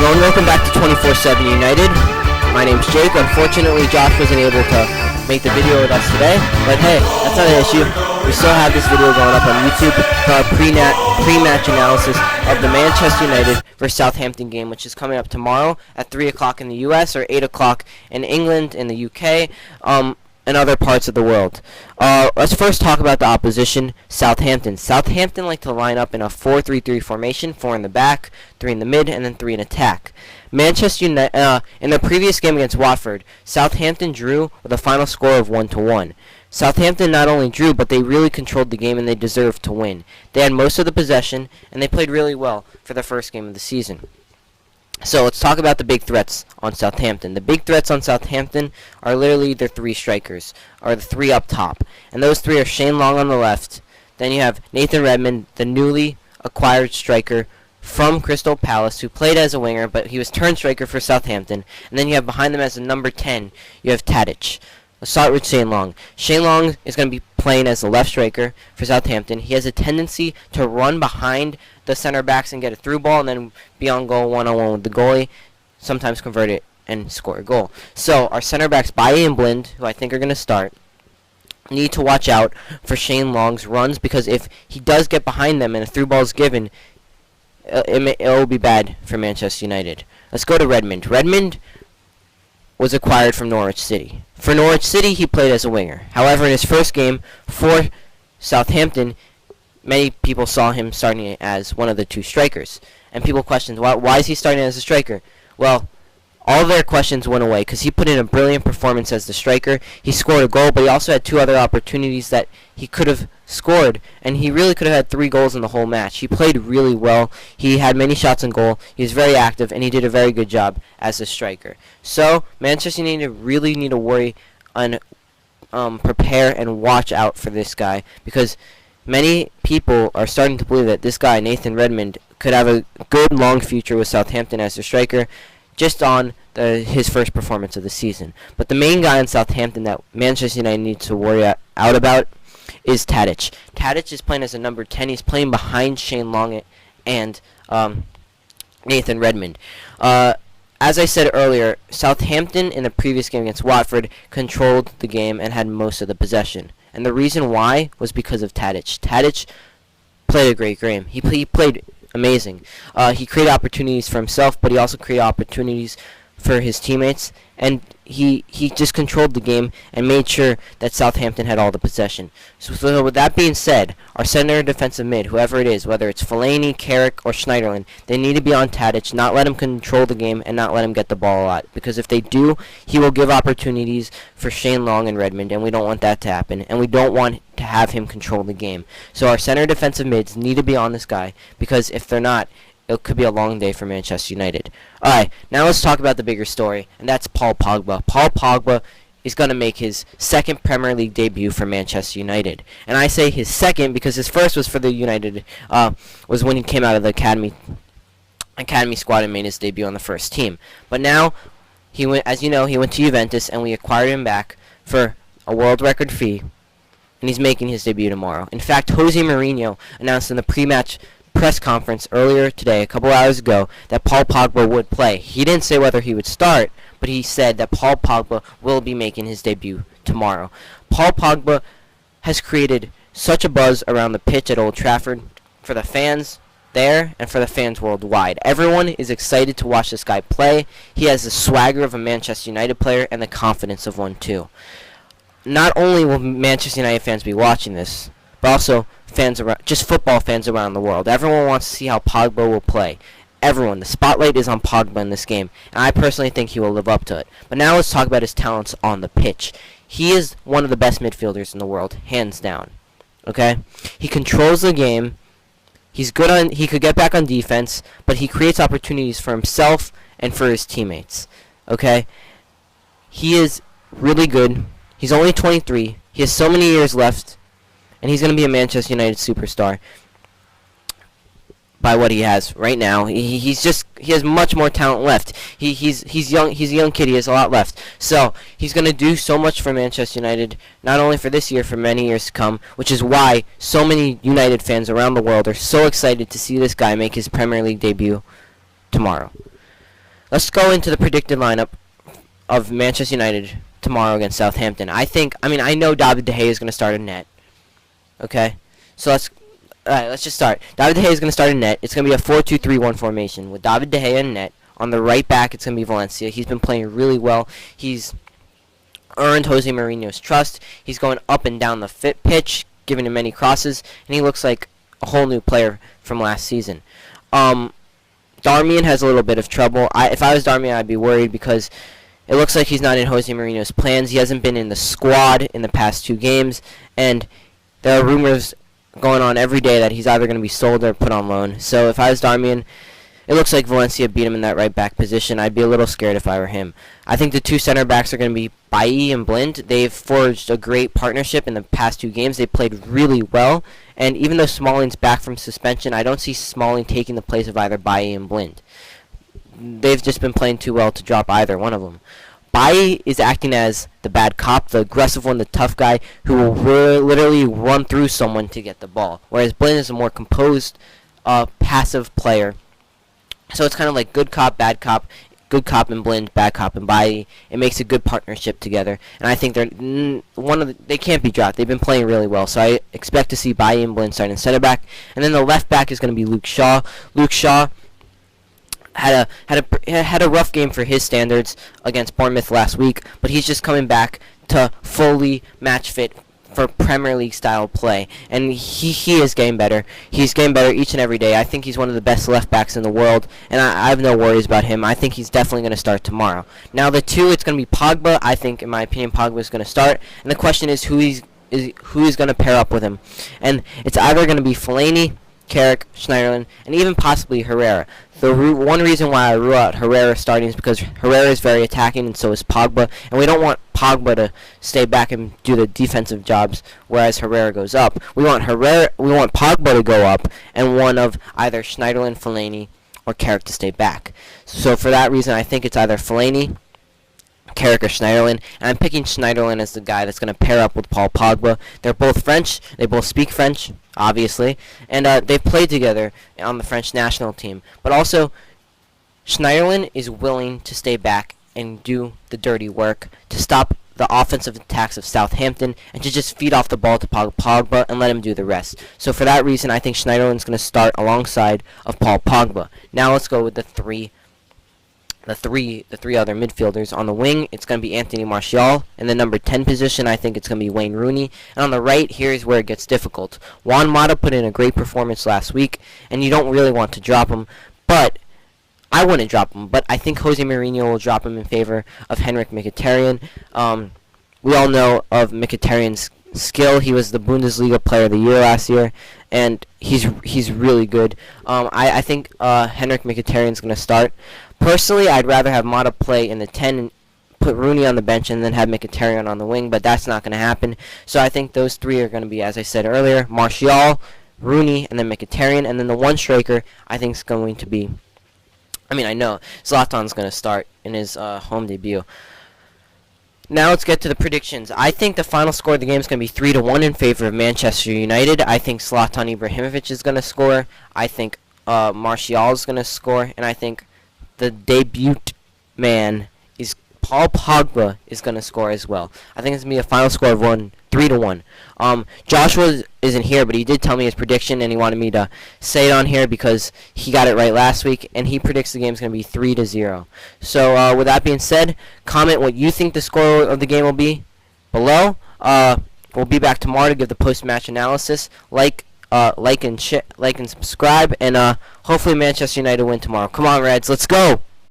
everyone, welcome back to 24/7 United. My name's Jake. Unfortunately, Josh wasn't able to make the video with us today, but hey, that's not an issue. We still have this video going up on YouTube for our pre-match analysis of the Manchester United vs Southampton game, which is coming up tomorrow at 3 o'clock in the US or 8 o'clock in England, in the UK, and other parts of the world. Let's first talk about the opposition, Southampton. Southampton like to line up in a 4-3-3 formation, 4 in the back, 3 in the mid, and then 3 in attack. Manchester United, in their previous game against Watford, Southampton drew with a final score of 1-1. Southampton not only drew, but they really controlled the game and they deserved to win. They had most of the possession, and they played really well for the first game of the season. So let's talk about the big threats on Southampton. The big threats on Southampton are literally their 3 strikers, or the 3 up top. And those 3 are Shane Long on the left. Then you have Nathan Redmond, the newly acquired striker from Crystal Palace, who played as a winger, but he was turned striker for Southampton. And then you have behind them as a number 10, you have Tadic. Let's start with Shane Long. Shane Long is going to be playing as the left striker for Southampton. He has a tendency to run behind the center backs and get a through ball and then be on goal one-on-one with the goalie, sometimes convert it and score a goal. So our center backs, Bailly and Blind, who I think are going to start, need to watch out for Shane Long's runs, because if he does get behind them and a through ball is given, it will be bad for Manchester United. Let's go to Redmond. Redmond was acquired from Norwich City. For Norwich City, he played as a winger. However, in his first game for Southampton, many people saw him starting as one of the 2 strikers. And people questioned, why is he starting as a striker? Well, all their questions went away because he put in a brilliant performance as the striker. He scored a goal, but he also had 2 other opportunities that he could have scored, and he really could have had 3 goals in the whole match. He played really well. He had many shots on goal. He was very active, and he did a very good job as a striker. So Manchester United really need to worry and prepare and watch out for this guy, because many people are starting to believe that this guy, Nathan Redmond, could have a good long future with Southampton as a striker, just on his first performance of the season. But the main guy in Southampton that Manchester United needs to worry out about is Tadic. Tadic is playing as a number 10. He's playing behind Shane Long and Nathan Redmond. As I said earlier, Southampton in the previous game against Watford controlled the game and had most of the possession. And the reason why was because of Tadic. Tadic played a great game. He played amazing. He created opportunities for himself, but he also created opportunities for his teammates, and he just controlled the game and made sure that Southampton had all the possession. So with that being said, our center defensive mid, whoever it is, whether it's Fellaini, Carrick, or Schneiderlin, they need to be on Tadic, not let him control the game and not let him get the ball a lot, because if they do, he will give opportunities for Shane Long and Redmond, and we don't want that to happen, and we don't want to have him control the game. So our center defensive mids need to be on this guy, because if they're not, it could be a long day for Manchester United. Alright, now let's talk about the bigger story, and that's Paul Pogba. Paul Pogba is going to make his 2nd Premier League debut for Manchester United. And I say his 2nd because his first was for the United, was when he came out of the academy squad and made his debut on the first team. But now, he went, as you know, he went to Juventus, and we acquired him back for a world record fee, and he's making his debut tomorrow. In fact, Jose Mourinho announced in the pre-match press conference earlier today, a couple hours ago, that Paul Pogba would play. He didn't say whether he would start, but he said that Paul Pogba will be making his debut tomorrow. Paul Pogba has created such a buzz around the pitch at Old Trafford for the fans there and for the fans worldwide. Everyone is excited to watch this guy play. He has the swagger of a Manchester United player and the confidence of one too. Not only will Manchester United fans be watching this, but also fans around, just football fans around the world. Everyone wants to see how Pogba will play. Everyone. The spotlight is on Pogba in this game, and I personally think he will live up to it. But now let's talk about his talents on the pitch. He is one of the best midfielders in the world, hands down. Okay? He controls the game. He's good on. He could get back on defense, but he creates opportunities for himself and for his teammates. Okay? He is really good. He's only 23. He has so many years left. And he's going to be a Manchester United superstar by what he has right now. He has much more talent left. He's young. He's a young kid. He has a lot left. So he's going to do so much for Manchester United, not only for this year, for many years to come. Which is why so many United fans around the world are so excited to see this guy make his Premier League debut tomorrow. let's go into the predicted lineup of Manchester United tomorrow against Southampton. I know David De Gea is going to start in net. Okay, so let's just start. David De Gea is going to start in net. It's going to be a 4-2-3-1 formation with David De Gea in net. On the right back, it's going to be Valencia. He's been playing really well. He's earned Jose Mourinho's trust. He's going up and down the pitch, giving him many crosses, and he looks like a whole new player from last season. Darmian has a little bit of trouble. If I was Darmian, I'd be worried because it looks like he's not in Jose Mourinho's plans. He hasn't been in the squad in the past 2 games, and there are rumors going on every day that he's either going to be sold or put on loan. So if I was Darmian, it looks like Valencia beat him in that right back position. I'd be a little scared if I were him. I think the 2 center backs are going to be Bailly and Blind. They've forged a great partnership in the past 2 games. They played really well. And even though Smalling's back from suspension, I don't see Smalling taking the place of either Bailly and Blind. They've just been playing too well to drop either one of them. Bailly is acting as the bad cop, the aggressive one, the tough guy who will literally run through someone to get the ball. Whereas Blind is a more composed, passive player. So it's kind of like good cop and Blind, bad cop and Bailly. It makes a good partnership together, and I think they can't be dropped. They've been playing really well, so I expect to see Bailly and Blind starting center back, and then the left back is going to be Luke Shaw. Luke Shaw had a rough game for his standards against Bournemouth last week, but he's just coming back to fully match fit for Premier League style play, and he is getting better. He's getting better each and every day. I think he's one of the best left backs in the world, and I have no worries about him. I think he's definitely going to start tomorrow. Now the 2, it's going to be Pogba. I think, in my opinion, Pogba is going to start, and the question is who he's going to pair up with him, and it's either going to be Fellaini, Carrick, Schneiderlin, and even possibly Herrera. The one reason why I rule out Herrera starting is because Herrera is very attacking, and so is Pogba, and we don't want Pogba to stay back and do the defensive jobs, whereas Herrera goes up. We want Pogba to go up, and one of either Schneiderlin, Fellaini, or Carrick to stay back. So for that reason, I think it's either Fellaini, Carrick, or Schneiderlin, and I'm picking Schneiderlin as the guy that's going to pair up with Paul Pogba. They're both French. They both speak French, obviously, and they've played together on the French national team. But also, Schneiderlin is willing to stay back and do the dirty work to stop the offensive attacks of Southampton and to just feed off the ball to Pogba and let him do the rest. So for that reason, I think Schneiderlin's going to start alongside of Paul Pogba. Now let's go with the three other midfielders. On the wing, it's going to be Anthony Martial. In the number 10 position, I think it's going to be Wayne Rooney. And on the right, here's where it gets difficult. Juan Mata put in a great performance last week, and you don't really want to drop him, but I wouldn't drop him, but I think Jose Mourinho will drop him in favor of Henrik Mkhitaryan. We all know of Mkhitaryan's skill. He was the Bundesliga Player of the Year last year, and he's really good. I think Henrik Mkhitaryan's going to start. Personally, I'd rather have Mata play in the 10 and put Rooney on the bench and then have Mkhitaryan on the wing, but that's not going to happen. So I think those 3 are going to be, as I said earlier, Martial, Rooney, and then Mkhitaryan. And then the one striker, I think, is going to be... I know Zlatan's going to start in his home debut. Now let's get to the predictions. I think the final score of the game is going to be 3-1 in favor of Manchester United. I think Zlatan Ibrahimovic is going to score. I think Martial is going to score. And I think the debut man is Paul Pogba is going to score as well. I think it's going to be a final score of 3-1. Joshua isn't here, but he did tell me his prediction, and he wanted me to say it on here because he got it right last week, and he predicts the game is going to be 3-0. So with that being said, comment what you think the score of the game will be below. We'll be back tomorrow to give the post-match analysis. Like and subscribe, and hopefully Manchester United win tomorrow. Come on, Reds, let's go!